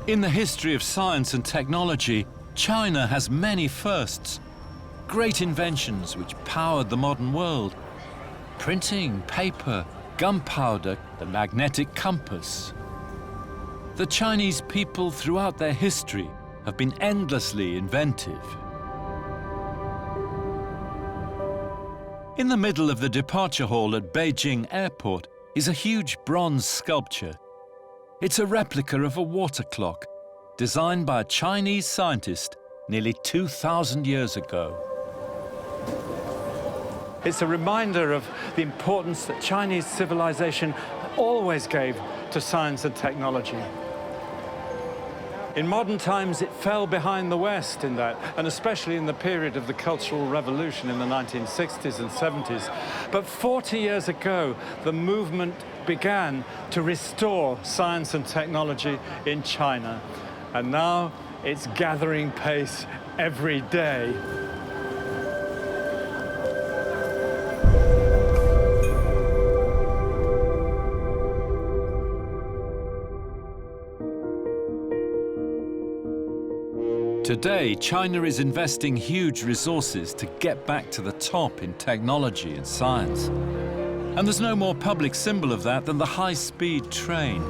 In the history of science and technology, China has many firsts. Great inventions which powered the modern world. Printing, paper, gunpowder, the magnetic compass. The Chinese people throughout their history have been endlessly inventive. In the middle of the departure hall at Beijing Airport is a huge bronze sculpture. It's a replica of a water clock, designed by a Chinese scientist nearly 2,000 years ago. It's a reminder of the importance that Chinese civilization always gave to science and technology. In modern times, it fell behind the West in that, and especially in the period of the Cultural Revolution in the 1960s and 70s. But 40 years ago, the movement began to restore science and technology in China. And now it's gathering pace every day. Today, China is investing huge resources to get back to the top in technology and science. And there's no more public symbol of that than the high-speed train.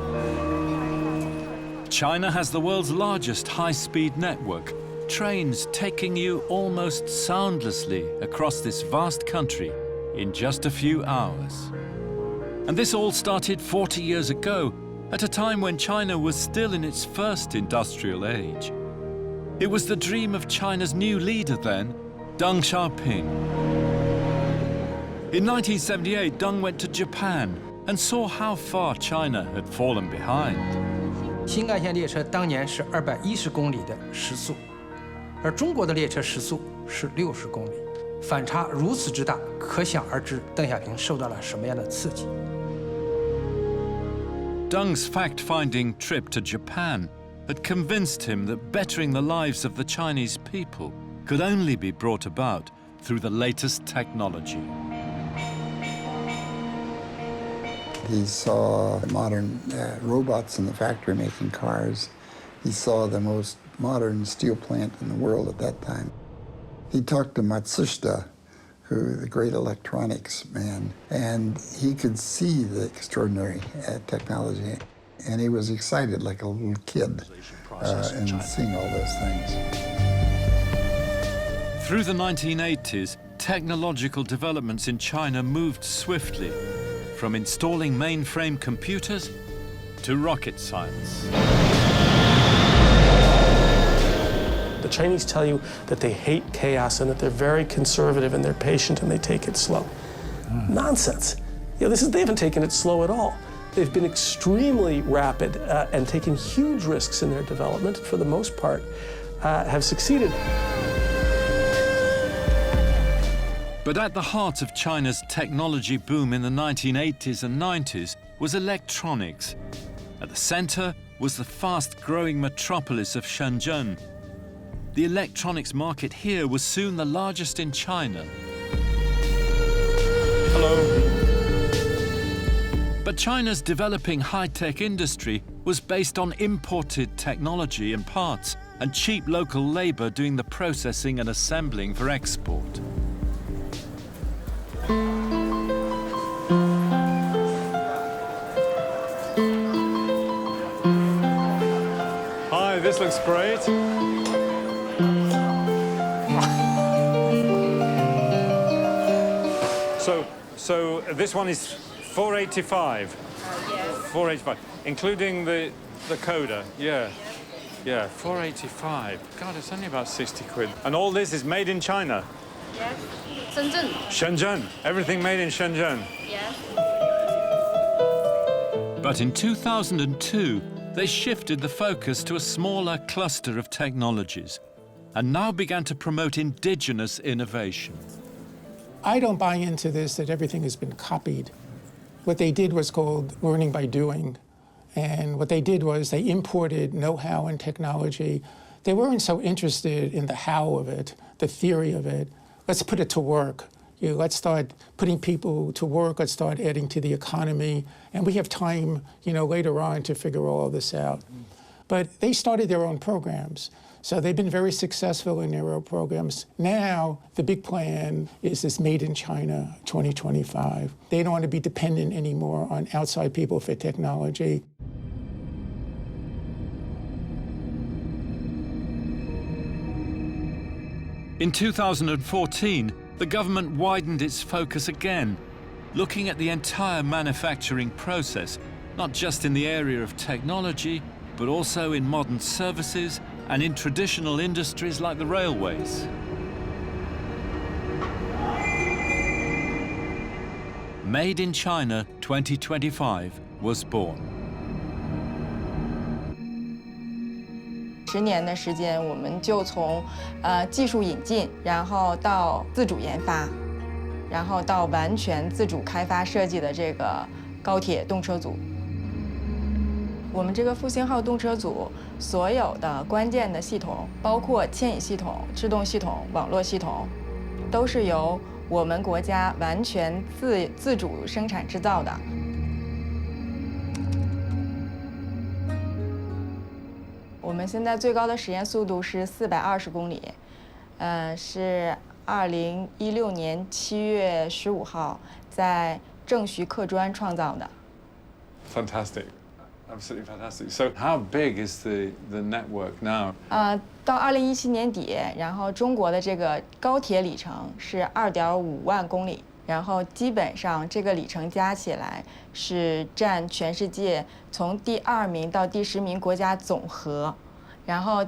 China has the world's largest high-speed network, trains taking you almost soundlessly across this vast country in just a few hours. And this all started 40 years ago, at a time when China was still in its first industrial age. It was the dream of China's new leader then, Deng Xiaoping. In 1978, Deng went to Japan and saw how far China had fallen behind. 新干线列车当年是210公里的时速，而中国的列车时速是60公里，反差如此之大，可想而知邓小平受到了什么样的刺激。Deng's fact-finding trip to Japan had convinced him that bettering the lives of the Chinese people could only be brought about through the latest technology. He saw modern robots in the factory making cars. He saw the most modern steel plant in the world at that time. He talked to Matsushita, the great electronics man, and he could see the extraordinary technology. And he was excited like a little kid in seeing all those things. Through the 1980s, technological developments in China moved swiftly, from installing mainframe computers to rocket science. The Chinese tell you that they hate chaos and that they're very conservative and they're patient and they take it slow. Nonsense. You know, they haven't taken it slow at all. They've been extremely rapid and taken huge risks in their development. For the most part, have succeeded. But at the heart of China's technology boom in the 1980s and 90s was electronics. At the center was the fast-growing metropolis of Shenzhen. The electronics market here was soon the largest in China. Hello. But China's developing high-tech industry was based on imported technology and parts and cheap local labor doing the processing and assembling for export. Hi, this looks great. So this one is 485. Yes. 485, including the coder. Yeah. Yeah, 485. God, it's only about 60 quid. And all this is made in China. Yes. Shenzhen. Shenzhen. Everything made in Shenzhen. Yes. But in 2002, they shifted the focus to a smaller cluster of technologies and now began to promote indigenous innovation. I don't buy into this, that everything has been copied. What they did was called learning by doing. And what they did was they imported know-how and technology. They weren't so interested in the how of it, the theory of it. Let's put it to work. Let's start putting people to work. Let's start adding to the economy. And we have time, later on to figure all of this out. But they started their own programs. So they've been very successful in their own programs. Now, the big plan is this Made in China 2025. They don't want to be dependent anymore on outside people for technology. In 2014, the government widened its focus again, looking at the entire manufacturing process, not just in the area of technology, but also in modern services and in traditional industries like the railways. Made in China 2025 was born. 10年的时间，我们就从技术引进，然后到自主研发，然后到完全自主开发设计的这个高铁动车组。我们这个复兴号动车组所有的关键的系统，包括牵引系统、制动系统、网络系统，都是由我们国家完全自主生产制造的。我们现在最高的实验速度是420公里，是2016年7月15号在正徐客专创造的。Fantastic. Absolutely fantastic. So how big is the network now? 到2017年底，然后中国的这个高铁里程是2.5万公里，然后基本上这个里程加起来是占全世界从第2名到第10名国家总和，然后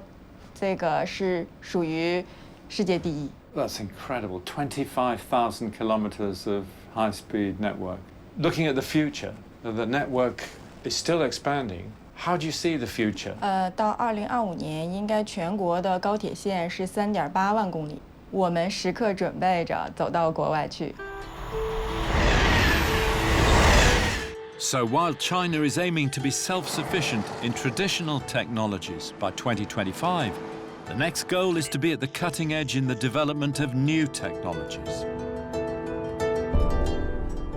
这个是属于世界第一。That's incredible. 25,000 kilometers of high-speed network. Looking at the future, the network is still expanding. How do you see the future? 到2025年，应该全国的高铁线是3.8万公里。我们时刻准备着走到国外去。So while China is aiming to be self-sufficient in traditional technologies by 2025, the next goal is to be at the cutting edge in the development of new technologies.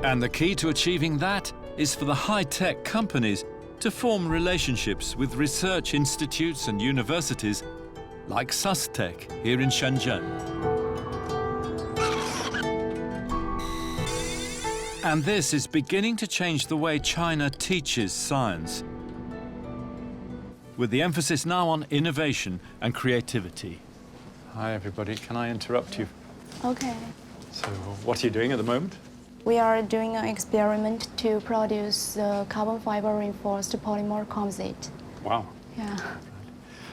And the key to achieving that is for the high-tech companies to form relationships with research institutes and universities like SUSTech here in Shenzhen. And this is beginning to change the way China teaches science, with the emphasis now on innovation and creativity. Hi, everybody. Can I interrupt you? Okay. So what are you doing at the moment? We are doing an experiment to produce carbon fiber reinforced polymer composite. Wow. Yeah.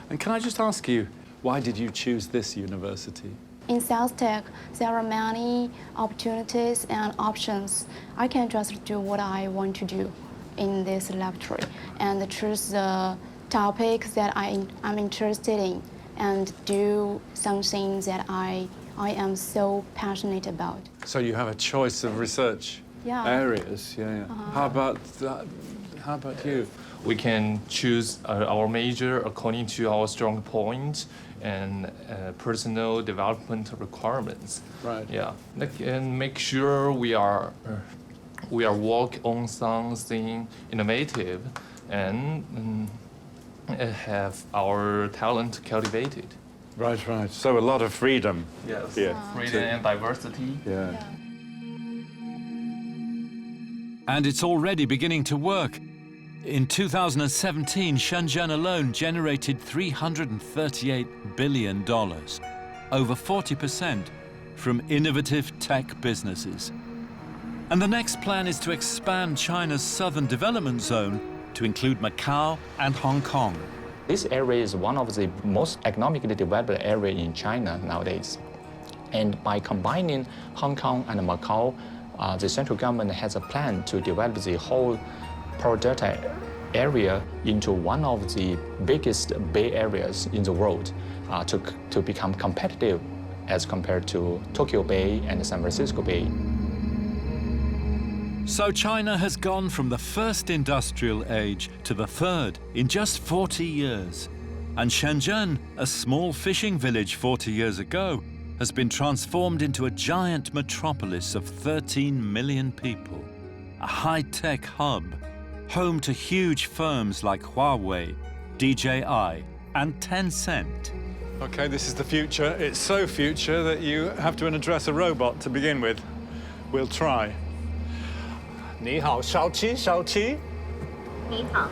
And can I just ask you, why did you choose this university? In sales tech, there are many opportunities and options. I can just do what I want to do in this laboratory and choose the topic that I'm interested in and do something that I am so passionate about. So you have a choice of research areas. Yeah. How about you? We can choose our major according to our strong points and personal development requirements. Right. Yeah. And make sure we are work on something innovative and have our talent cultivated. Right. So a lot of freedom. Yes. Yeah. Freedom and diversity. Yeah. And it's already beginning to work. In 2017, Shenzhen alone generated $338 billion, over 40% from innovative tech businesses. And the next plan is to expand China's Southern Development Zone to include Macau and Hong Kong. This area is one of the most economically developed areas in China nowadays. And by combining Hong Kong and Macau, the central government has a plan to develop the whole Pearl Delta area into one of the biggest bay areas in the world to become competitive as compared to Tokyo Bay and San Francisco Bay. So China has gone from the first industrial age to the third in just 40 years. And Shenzhen, a small fishing village 40 years ago, has been transformed into a giant metropolis of 13 million people, a high-tech hub, home to huge firms like Huawei, DJI, and Tencent. Okay, this is the future. It's so future that you have to address a robot to begin with. We'll try. 你好，小七，小七。你好。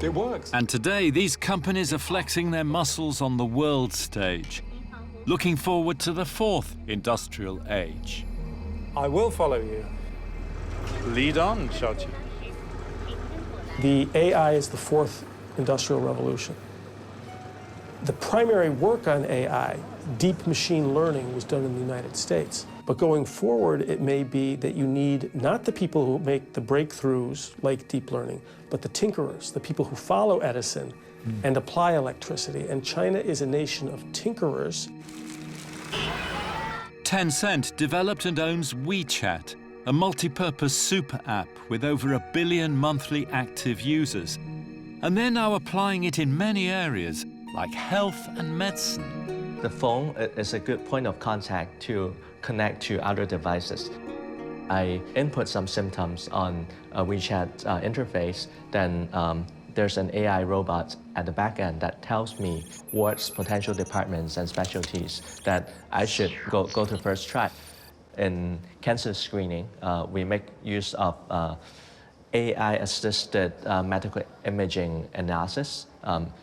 It works. And today, these companies are flexing their muscles on the world stage, looking forward to the fourth industrial age. I will follow you. Lead on, Xiaoqi. The AI is the fourth industrial revolution. The primary work on AI, deep machine learning, was done in the United States. But going forward, it may be that you need not the people who make the breakthroughs like deep learning, but the tinkerers, the people who follow Edison and apply electricity. And China is a nation of tinkerers. Tencent developed and owns WeChat, a multi-purpose super app with over 1 billion monthly active users. And they're now applying it in many areas, like health and medicine. The phone is a good point of contact to connect to other devices. I input some symptoms on a WeChat interface, then there's an AI robot at the back end that tells me what potential departments and specialties that I should go to first try. In cancer screening, we make use of AI-assisted medical imaging analysis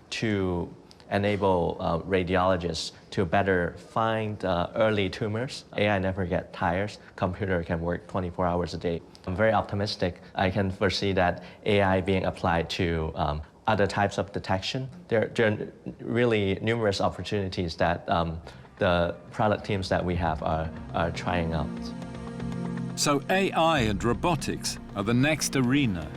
to enable radiologists to better find early tumors. AI never gets tired. Computer can work 24 hours a day. I'm very optimistic. I can foresee that AI being applied to other types of detection. There are really numerous opportunities that the product teams that we have are trying out. So AI and robotics are the next arena,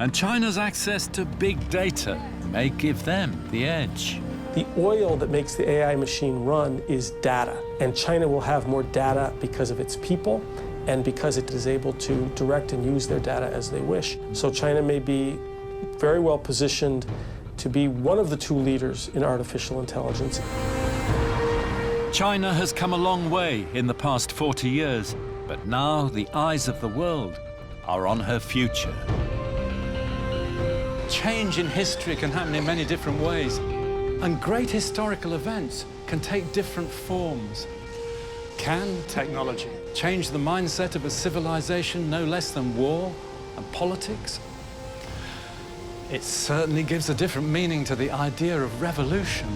and China's access to big data may give them the edge. The oil that makes the AI machine run is data, and China will have more data because of its people and because it is able to direct and use their data as they wish. So China may be very well positioned to be one of the two leaders in artificial intelligence. China has come a long way in the past 40 years, but now the eyes of the world are on her future. Change in history can happen in many different ways, and great historical events can take different forms. Can technology change the mindset of a civilization no less than war and politics? It certainly gives a different meaning to the idea of revolution.